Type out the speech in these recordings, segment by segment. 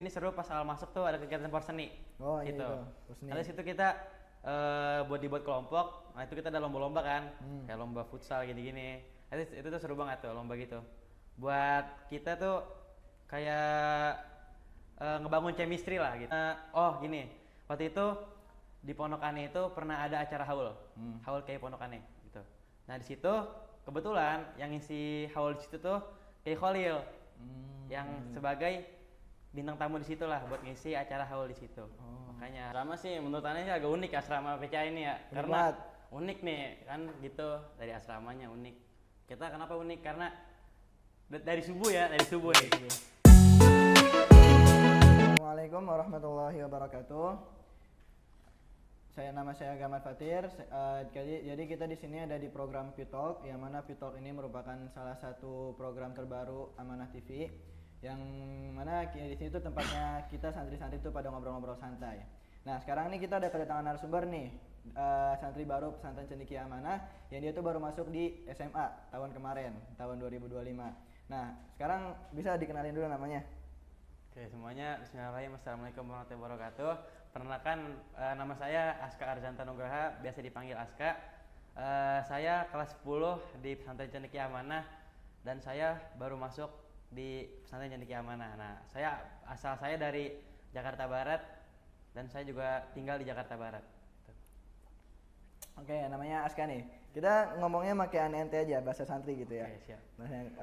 Ini seru pas awal masuk tuh ada kegiatan porseni Oh iya gitu. itu, Husni. Dari situ kita dibuat kelompok. Nah itu kita ada lomba-lomba kan, kayak lomba futsal gini-gini. Itu tuh seru banget tuh lomba gitu. Buat kita tuh kayak ngebangun chemistry lah gitu. Oh gini, waktu itu di Pondokane itu pernah ada acara haul, haul kayak Pondokane gitu. Nah di situ kebetulan yang ngisi haul di situ tuh kayak Khalil, yang sebagai bintang tamu di situ lah buat ngisi acara haul di situ. Makanya asrama sih menurut aneh sih agak unik asrama PCA ini ya. Unik Karena banget. unik nih kan gitu, dari asramanya unik. Kita kenapa unik? Karena dari subuh ya, dari subuh nih. Assalamualaikum warahmatullahi wabarakatuh. Nama saya Gamal Fatir. Jadi kita di sini ada di program Pitalk, yang mana Pitalk ini merupakan salah satu program terbaru Amanah TV, yang mana di sini tuh tempatnya kita santri-santri tuh pada ngobrol-ngobrol santai. Nah sekarang nih kita ada kedatangan narasumber nih, santri baru pesantren Cendekia Amanah, yang dia tuh baru masuk di SMA tahun kemarin, tahun 2025. Nah sekarang bisa dikenalin dulu namanya. Oke semuanya, bismillahirrahmanirrahim. Assalamualaikum warahmatullahi wabarakatuh. Perkenalkan, nama saya Aska Arzanta Nugraha, biasa dipanggil Aska. Saya kelas 10 di pesantren Cendekia Amanah, dan saya baru masuk di pesantren Cendekia Amanah. Nah, asal saya dari Jakarta Barat, dan saya juga tinggal di Jakarta Barat. Oke, namanya Aska nih. Kita ngomongnya pakai ente aja, bahasa santri gitu ya. Oke, siap.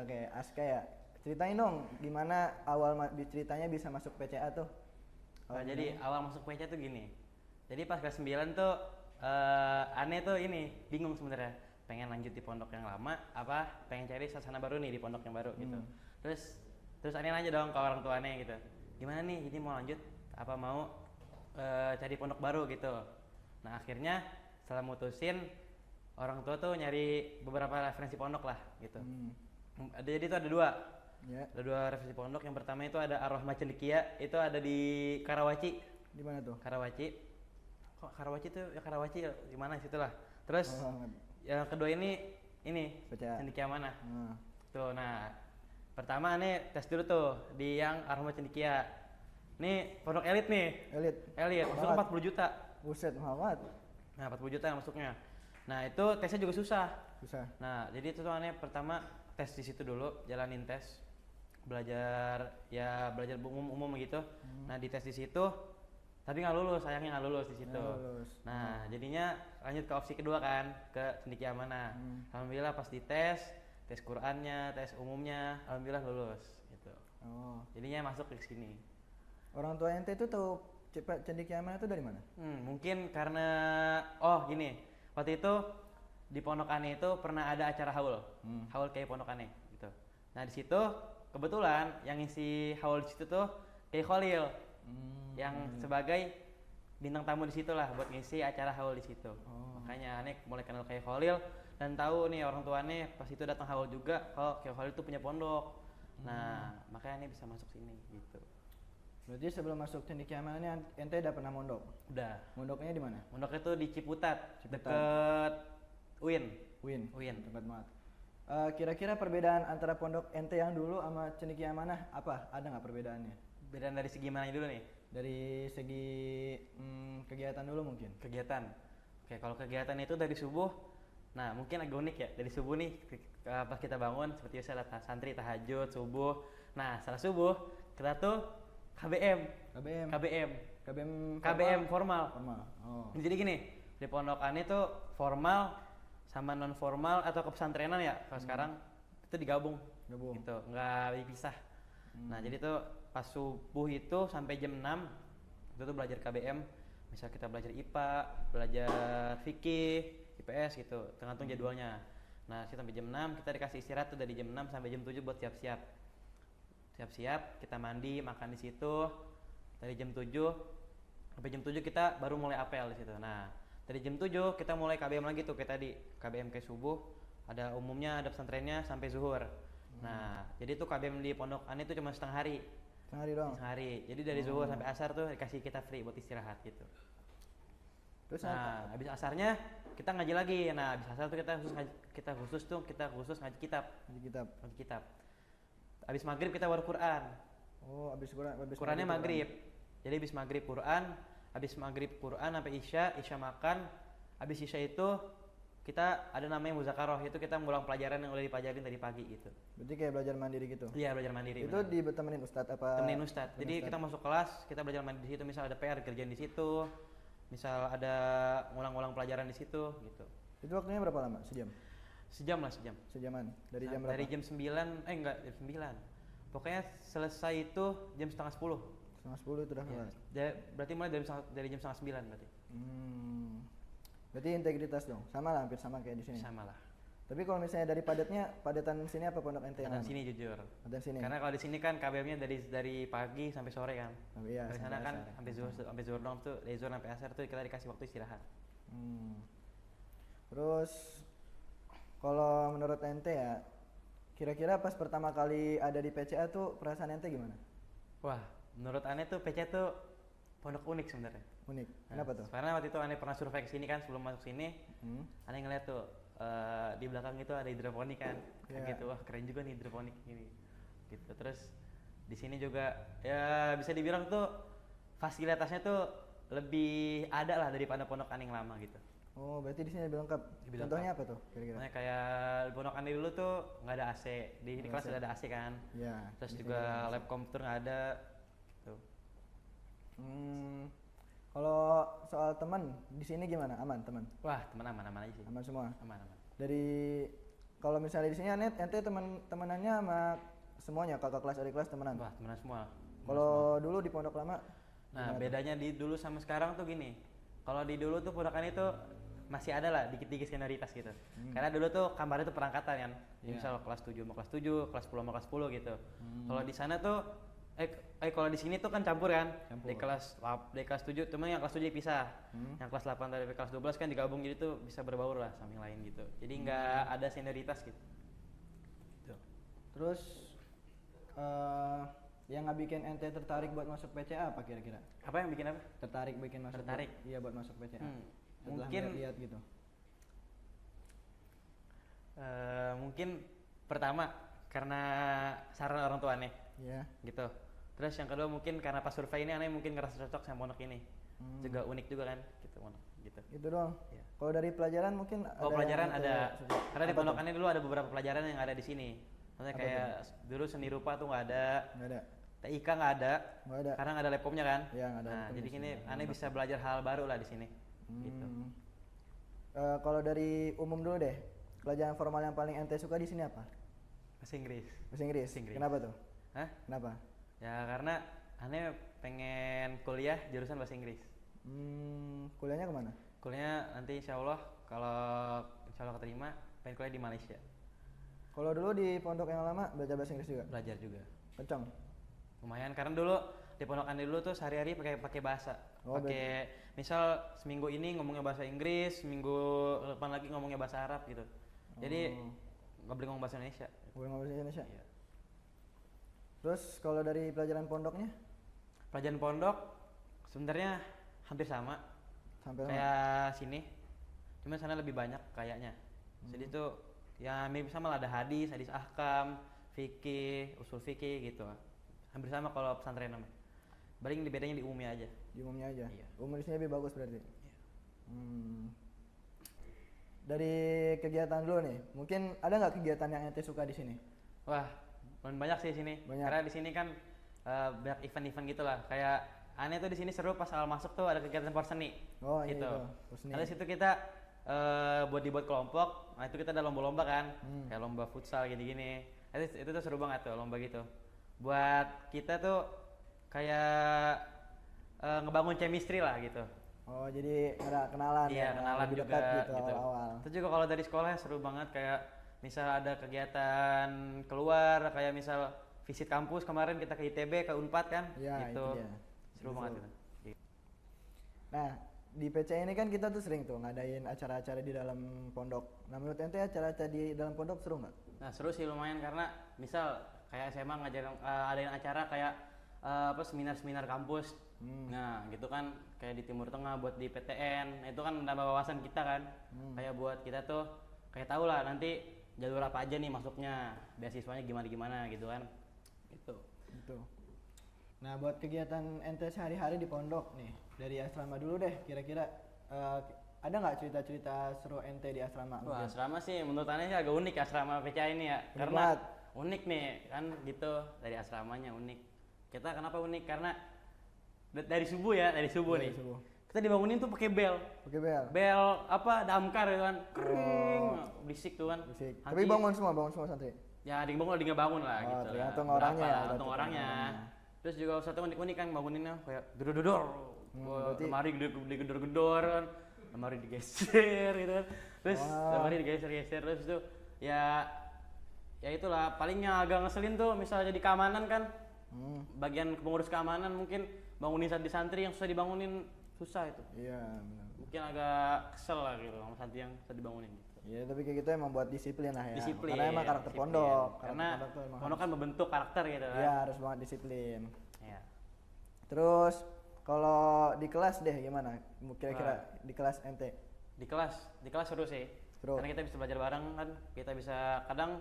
Oke, Aska ya. Ceritain dong, gimana awal ceritanya bisa masuk PCA tuh? Jadi awal masuk PCA tuh gini. Jadi pas kelas 9 tuh aneh tuh ini, bingung sebenarnya. Pengen lanjut di pondok yang lama, apa pengen cari suasana baru nih di pondok yang baru gitu. Terus aneh nanya dong ke orang tua aneh gitu. Gimana nih, ini mau lanjut apa mau cari pondok baru gitu. Nah akhirnya setelah mutusin, orang tua tuh nyari beberapa referensi pondok lah gitu. Jadi itu ada dua. Ya. Ada dua referensi pondok. Yang pertama itu ada Ar-Rahmah Cendekia, itu ada di Karawaci. Di mana tuh? Karawaci. Kok Karawaci tuh ya Karawaci di mana situlah. Terus yang kedua ini PCA. Cendekia mana? Tuh, nah pertama nih tes dulu tuh di yang Ar-Rahmah Cendekia. Nih pondok elit nih. Elit. Masuk 40 juta. Buset, mahal banget. Nah 40 juta yang masuknya. Nah itu tesnya juga susah. Nah jadi itu tuh aneh, pertama tes di situ dulu, jalanin tes, belajar umum gitu. Nah di tes di situ, tapi nggak lulus, sayangnya nggak lulus di situ. Nah jadinya lanjut ke opsi kedua kan, ke Cendekia Amanah. Alhamdulillah pas di tes Qurannya, tes umumnya, alhamdulillah lulus gitu. Jadinya masuk ke sini. Orang tua ente itu tahu Cendekia Amanah itu dari mana? Mungkin karena gini, waktu itu di Pondokane itu pernah ada acara haul, haul kayak Pondokane gitu. Nah di situ kebetulan yang ngisi haul di situ tuh kayak Khalil, yang sebagai bintang tamu di situ lah buat ngisi acara haul di situ. Makanya aneh mulai kenal kayak Khalil dan tahu nih orang tuanya pas itu datang haul juga kalau kayak Khalil tuh punya pondok. Nah makanya aneh bisa masuk sini gitu. Berarti sebelum masuk Cendekia Amanah ini ente udah pernah mondok? Udah. Mondoknya di mana? Mondoknya tuh di Ciputat. Deket UIN. Tempat banget. Kira-kira perbedaan antara pondok ente yang dulu sama Cendekia Amanah apa? Ada nggak perbedaannya? Perbedaan dari segi mana dulu nih? Dari segi kegiatan dulu mungkin. Kegiatan. Oke, kalau kegiatan itu dari subuh, nah mungkin agak unik ya. Dari subuh nih pas kita bangun seperti biasa ada santri tahajud subuh. Nah setelah subuh kita tuh KBM formal. Jadi gini, di pondokan itu formal sama non formal atau kepesantrenan ya. Kalau sekarang itu digabung. Gitu, nggak dipisah. Nah jadi tuh pas subuh itu sampai jam 6 itu tuh belajar KBM. Misal kita belajar IPA, belajar fikih, IPS gitu, tergantung jadwalnya. Nah sampai jam 6 kita dikasih istirahat tuh dari jam 6 sampai jam 7 buat siap-siap, kita mandi, makan di situ. Dari jam 7 sampai jam 7 kita baru mulai apel di situ. Nah dari jam 7 kita mulai KBM lagi tuh, kayak tadi KBM kayak subuh, ada umumnya, ada pesantrennya sampai zuhur. Nah jadi tuh KBM di pondok aneh itu cuma setengah hari doang. Jadi dari zuhur sampai asar tuh dikasih kita free buat istirahat gitu. Terus habis asarnya kita ngaji lagi. Nah habis asar tuh kita khusus ngaji kitab. Habis maghrib kita baru Quran. Oh, habis Qurannya maghrib. Jadi habis maghrib Quran sampai Isya makan. Habis Isya itu kita ada namanya muzakarah, itu kita ngulang pelajaran yang udah dipelajarin tadi pagi gitu. Berarti kayak belajar mandiri gitu? Iya, belajar mandiri. Itu ditemenin ustadz apa? Temenin ustadz. Jadi kita masuk kelas, kita belajar mandiri di situ. Misal ada PR kerjaan di situ, misal ada ngulang-ngulang pelajaran di situ gitu. Itu waktunya berapa lama? Sejam? Sejam. Sejaman? Dari jam berapa? Dari jam 9, enggak jam 9. Pokoknya selesai itu jam setengah 10. Setengah 10 itu udah kelar? Ya, berarti mulai dari jam setengah 9 berarti. Berarti integritas dong? Sama lah, hampir sama kayak di sini? Sama lah. Tapi kalau misalnya dari padatan sini apa pondok ente? Padatan sini jujur. Padatan sini? Karena kalau di sini kan KBM-nya dari pagi sampai sore kan. Iya, dari sana kan sampai zuhur dong tuh, dari zuhur sampai asar tuh kita dikasih waktu istirahat. Terus kalau menurut ente ya, kira-kira pas pertama kali ada di PCA tuh perasaan ente gimana? Wah, menurut Ane tuh PCA tuh pondok unik sebenarnya. Unik. Kenapa tuh? Karena waktu itu Ane pernah survei ke sini kan sebelum masuk sini. Ane ngeliat tuh di belakang itu ada hidroponik kan. Gitu, wah keren juga nih hidroponik ini. Gitu. Terus di sini juga ya bisa dibilang tuh fasilitasnya tuh lebih ada lah daripada pondok Ane yang lama gitu. Oh, berarti di sini lebih lengkap. Contohnya apa tuh kira-kira? Nah, kayak pondok Ane dulu tuh nggak ada AC. Di kelas udah ada AC kan. Iya. Terus juga lab komputer nggak ada. Gitu. Kalau soal teman di sini gimana? Aman teman? Wah, teman aman aja sih. Aman semua. Aman. Dari kalau misalnya di sini ente temenannya sama semuanya, kakak kelas, adik kelas temenan? Wah, temenan semua. Kalau dulu di pondok lama? Nah, bedanya di dulu sama sekarang tuh gini. Kalau di dulu tuh pondokan itu masih ada lah dikit-dikit senioritas gitu. Karena dulu tuh kamarnya tuh perangkatan kan. Misal kelas 7 sama kelas 7, kelas 10 sama kelas 10 gitu. Kalau di sana tuh kalau di sini tuh kan campur kan. Di kelas 7 cuma yang kelas 7 dipisah. Yang kelas 8 dari kelas 12 kan digabung, jadi tuh bisa berbaur lah sama yang lain gitu. Jadi nggak ada senioritas gitu. Terus yang nggak bikin ente tertarik buat masuk PCA apa kira-kira? Apa yang bikin apa? Tertarik bikin masuk? Tertarik? Iya, buat masuk PCA. Mungkin lihat gitu. Mungkin pertama karena saran orang tua aneh. Iya. Gitu. Terus yang kedua mungkin karena pas survei ini aneh mungkin ngerasa cocok sama pondok ini. Juga unik juga kan gitu pondok gitu. Itu doang. Iya. Kalau dari pelajaran mungkin pelajaran ada. Karena di pondok ini dulu ada beberapa pelajaran yang ada di sini. Maksudnya kayak dulu seni rupa tuh nggak ada. Nggak ada. TIK nggak ada. Karena nggak ada labkomnya kan. Iya, nggak ada. Nah, jadi sini aneh bisa belajar hal baru lah di sini. Gitu. Kalau dari umum dulu deh, pelajaran formal yang paling ente suka di sini apa? Bahasa Inggris. Bahasa Inggris. Kenapa tuh? Hah? Kenapa? Ya karena aneh pengen kuliah jurusan bahasa Inggris. Kuliahnya kemana? Kuliahnya nanti kalau insya Allah keterima pengen kuliah di Malaysia. Kalau dulu di pondok yang lama belajar bahasa Inggris juga? Belajar juga. Kencang? Lumayan, karena dulu di pondok Ane dulu tuh sehari-hari pakai bahasa. Pakai misal seminggu ini ngomongnya bahasa Inggris, seminggu depan lagi ngomongnya bahasa Arab gitu. Jadi nggak boleh ngomong bahasa Indonesia. Boleh ngomong bahasa Indonesia? Iya. Terus kalau dari pelajaran pondoknya? Pelajaran pondok sebenarnya hampir sama. Kayak sini. Cuma sana lebih banyak kayaknya. Jadi tuh ya mirip sama lah, ada hadis ahkam, fikih, usul fikih gitu. Hampir sama kalau pesantren namanya. Paling bedanya di umumnya aja. Di umumnya aja? Iya. Umum di sini lebih bagus berarti? Iya. Dari kegiatan dulu nih, mungkin ada nggak kegiatan yang ente suka di sini? Wah, banyak sih di sini. Banyak. Karena di sini kan banyak event-event gitulah. Kayak aneh tuh di sini seru pas awal masuk tuh ada kegiatan porseni. Oh gitu. Iya itu. Dari situ kita dibuat kelompok. Nah itu kita ada lomba-lomba kan, kayak lomba futsal gini-gini. Itu tuh seru banget tuh lomba gitu. Buat kita tuh kayak ngebangun chemistry lah gitu. Oh jadi ada kenalan? Iya, kenalan juga dekat gitu. Awal-awal. Itu juga kalau dari sekolah seru banget, kayak misal ada kegiatan keluar, kayak misal visit kampus kemarin kita ke ITB, ke Unpad kan, ya, gitu. Itu dia. Seru banget gitu. Nah, di PC ini kan kita tuh sering tuh ngadain acara-acara di dalam pondok. Nah, menurut ente acara-acara di dalam pondok seru nggak? Nah, seru sih lumayan, karena misal kayak SMA ngajarin adain acara kayak seminar-seminar kampus. Nah, gitu kan, kayak di Timur Tengah buat di PTN. Nah, itu kan menambah wawasan kita kan. Kayak buat kita tuh kayak tahu lah nanti jalur apa aja nih masuknya, beasiswanya gimana-gimana gitu kan. Gitu. Nah, buat kegiatan ente sehari-hari di pondok nih, dari asrama dulu deh, kira-kira ada nggak cerita-cerita seru ente di asrama? Wah, asrama sih menurut aneh sih agak unik asrama PCA ini ya. Unik Karena banget. unik nih kan gitu, dari asramanya unik. Kita kenapa unik? Karena dari subuh ya, dari subuh Dari nih. subuh. Kita dibangunin tuh pakai bel. Oke, Bel. Bel apa damkar gitu kan. Kering, berisik tuh kan. Berisik. Nanti- Tapi bangun semua santri. Ya, ada yang bangun, ada yang nggak bangun lah Oh, gitu. tergantung Lah. orangnya Berapa ya, lah, tergantung orangnya. Terus juga satu unik-unik kan banguninnya kayak gedor-gedor. berarti- Lemari digedor-gedor kan. Lemari digeser gitu kan. Terus Wah. lemari digeser-geser terus itu ya itulah palingnya agak ngeselin tuh misalnya jadi keamanan kan. Bagian pengurus keamanan mungkin bangunin santri yang susah dibangunin susah itu. Iya, benar. Mungkin agak kesel lah gitu sama santri yang susah dibangunin gitu. Iya, tapi kayak gitu emang buat disiplin lah ya. Disiplin. Karena emang karakter disiplin. pondok. Karena Karakter pondok tuh emang pondok kan membentuk karakter gitu kan. Iya, harus banget disiplin. Iya. Terus kalau di kelas deh gimana? Kira-kira di kelas ente? Di kelas seru sih. Seru. Karena kita bisa belajar bareng kan, kita bisa kadang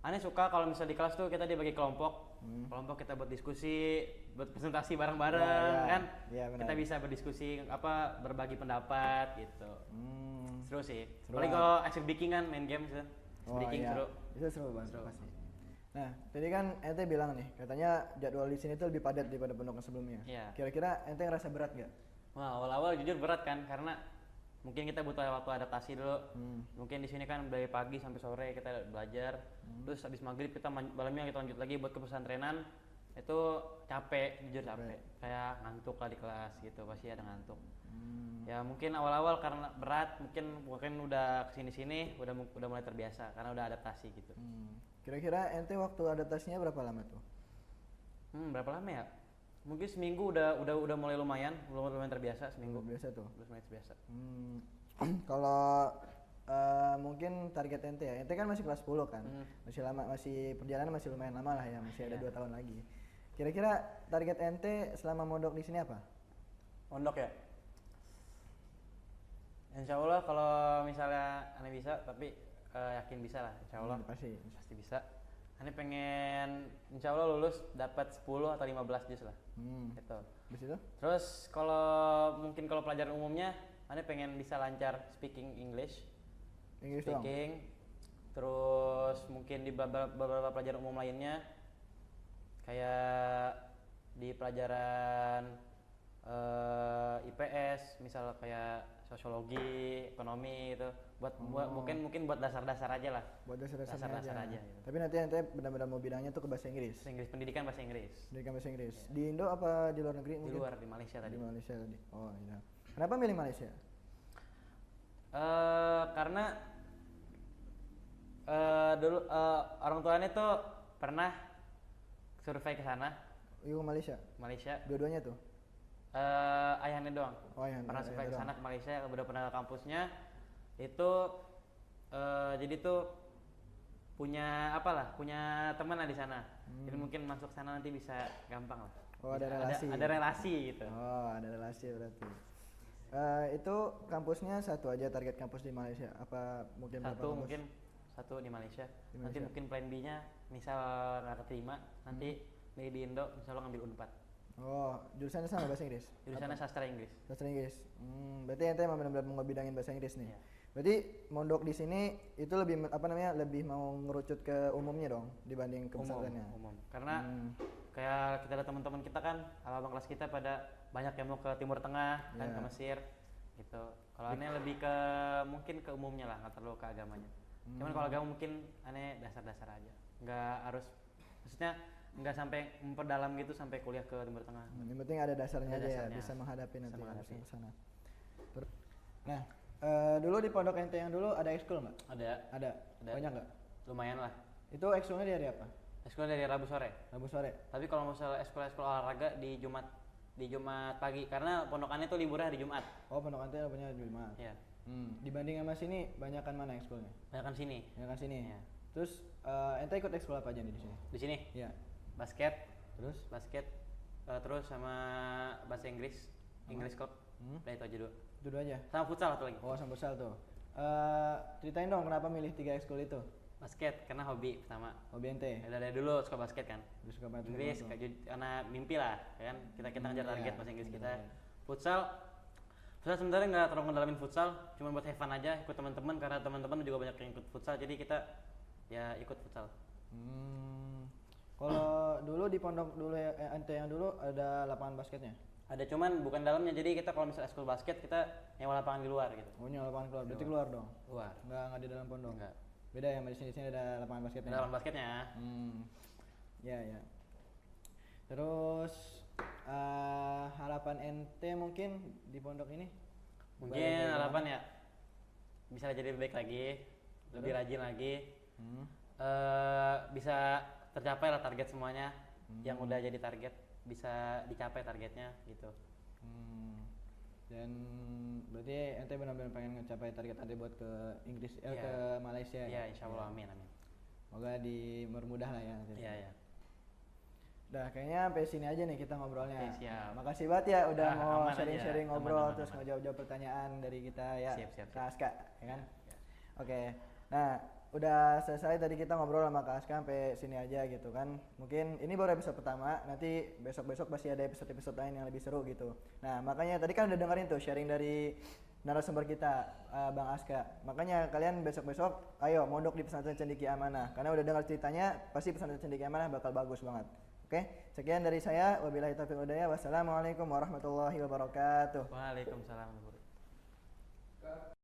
aneh suka kalau misalnya di kelas tuh kita dibagi kelompok. Kelompok kita buat diskusi, buat presentasi bareng-bareng Ya, kan. iya, benar. Kita bisa berdiskusi berbagi pendapat gitu. Seru sih. Seru Apalagi banget. kalau active baking kan main game gitu. Oh, Baking iya. seru. Itu seru banget pasti. Nah, tadi kan ente bilang nih, katanya jadwal di sini tuh lebih padat daripada pondok yang sebelumnya. Iya. Kira-kira ente ngerasa berat nggak? Wah, awal-awal jujur berat kan karena mungkin kita butuh waktu adaptasi dulu. Mungkin di sini kan dari pagi sampai sore kita belajar. Terus habis maghrib kita malamnya kita lanjut lagi buat ke pesantrenan. Itu capek, jujur capek. Kayak ngantuk lah di kelas gitu, pasti ada ngantuk. Ya mungkin awal-awal karena berat, mungkin udah kesini-sini udah mulai terbiasa karena udah adaptasi gitu. Kira-kira ente waktu adaptasinya berapa lama tuh? Berapa lama ya? Mungkin seminggu udah mulai lumayan terbiasa seminggu. Biasa tuh. Udah mulai terbiasa. Kalau mungkin target ente ya, ente kan masih kelas 10 kan, masih lama, masih perjalanan masih lumayan lama lah ya, masih ada 2 tahun lagi. Kira-kira target ente selama mondok di sini apa? Pondok ya? Insya Allah kalau misalnya aneh bisa, tapi yakin bisa lah, insya Allah Pasti. bisa. Aneh pengen insya Allah lulus dapat 10 atau 15 juz lah, gitu. Habis itu? Terus kalau pelajaran umumnya, aneh pengen bisa lancar speaking English, Inggris doang? terus mungkin di beberapa pelajaran umum lainnya, kayak di pelajaran IPS, misal kayak sosiologi, ekonomi itu, mungkin buat dasar-dasar aja lah. Buat dasar-dasar Dasar-dasar aja. aja, gitu. Tapi nanti ente benar-benar mau bidangnya tuh ke bahasa Inggris. Pendidikan bahasa Inggris. Pendidikan bahasa Inggris. Di Indo apa di luar negeri Di mungkin? luar, di Malaysia tadi. Di Malaysia tadi. Oh iya. Kenapa milih Malaysia? Karena dulu orang tuanya tuh pernah survei ke sana, Ke Malaysia. Malaysia. Dua-duanya tuh. Ayahnya doang. Oh iya. Pernah survei ke doang. sana ke Malaysia, udah pernah ke kampusnya. Itu jadi tuh punya teman lah di sana. Jadi mungkin masuk sana nanti bisa gampang lah. Oh, ada relasi. Ada relasi gitu. Oh, ada relasi berarti. Itu kampusnya satu aja target kampus di Malaysia? Apa mungkin berapa kampus? Mungkin satu di Malaysia. Di Nanti Malaysia. mungkin plan B-nya misal nggak keterima, nanti di Indo insya Allah ngambil Unpad. Oh, jurusannya sama bahasa Inggris? Jurusannya sastra Inggris. Sastra Inggris. Berarti ente emang benar-benar mau ngebidangin bahasa Inggris nih. Iya. Berarti mondok di sini itu lebih lebih mau ngerucut ke umumnya dong dibanding ke pesantrennya. Umum. Karena kayak kita ada teman-teman kita kan, abang kelas kita pada banyak yang mau ke Timur Tengah kan, ke Mesir gitu. Kalau aneh lebih ke mungkin ke umumnya lah, nggak terlalu ke agamanya. Cuman kalau agama mungkin aneh dasar-dasar aja, nggak harus, maksudnya nggak sampai memperdalam gitu sampai kuliah ke Timur Tengah. Yang penting ada dasarnya Ada aja ya, dasarnya. bisa menghadapi nanti menghadapi. ke sana. Nah, dulu di pondok ente yang dulu ada ekskul nggak? Ada. Ada. Banyak nggak? Lumayan lah. Itu ekskulnya dari apa? Sekolah dari Rabu sore. Rabu sore. Tapi kalau misalnya sekolah olahraga di Jumat pagi, karena pondokannya tuh liburnya hari Jumat. Oh, pondok ente punya Jumat. Iya. Dibanding sama sini, banyakan mana ekskulnya? Banyakan sini. Banyakan sini. Iya. Terus ente ikut ekskul apa aja nih di sini? Di sini Iya. basket, Terus? terus sama bahasa Inggris, English Club. Udah itu aja dulu. Itu dua aja. Sama futsal satu lagi. Oh, sama futsal tuh. Ceritain dong kenapa milih 3 ekskul itu? Basket karena hobi pertama. Hobi ente? Dari dulu suka basket kan. Suka banget Inggris karena mimpi lah, ya kan. Kita ngejar target bahasa Inggris kita. Futsal sebenarnya nggak terlalu ngedalamin futsal, cuma buat have fun aja, ikut teman-teman karena teman-teman juga banyak yang ikut futsal, jadi kita ya ikut futsal. Kalau dulu di pondok dulu ente yang dulu ada lapangan basketnya? Ada, cuman bukan dalamnya, jadi kita kalau misalnya school basket kita nyewa lapangan di luar gitu. Oh, nyewa lapangan keluar, berarti keluar dong? Luar. Nggak di dalam pondok? Enggak. Beda ya, di sini ada lapangan basketnya? Ada lapangan basketnya. Ya. Terus harapan ente mungkin di pondok ini? Mungkin harapan ya bisa jadi lebih baik lagi, lebih rajin lagi, bisa tercapai lah target semuanya yang udah jadi target, bisa dicapai targetnya gitu. Dan berarti ente benar-benar pengen ngecapai target ente buat ke Inggris, ke Malaysia? Iya, insya Allah, amin. Semoga dipermudah lah ya. Iya. Udah, kayaknya sampai sini aja nih kita ngobrolnya. Siap. Makasih banget ya udah mau sharing-sharing ngobrol, aman. terus ngejawab pertanyaan dari kita ya. Siap. Kak Aska, ya kan? Oke. Nah, udah selesai tadi kita ngobrol sama Kak Aska sampai sini aja gitu kan. Mungkin ini baru episode pertama, nanti besok-besok pasti ada episode-episode lain yang lebih seru gitu. Nah, makanya tadi kan udah dengerin tuh sharing dari narasumber kita, Bang Aska. Makanya kalian besok-besok ayo mondok di Pesantren Cendekia Amanah. Karena udah dengar ceritanya, pasti Pesantren Cendekia Amanah bakal bagus banget. Oke, sekian dari saya. Wabillahi taufiq wal hidayah. Wassalamualaikum warahmatullahi wabarakatuh. Waalaikumsalam warahmatullahi wabarakatuh.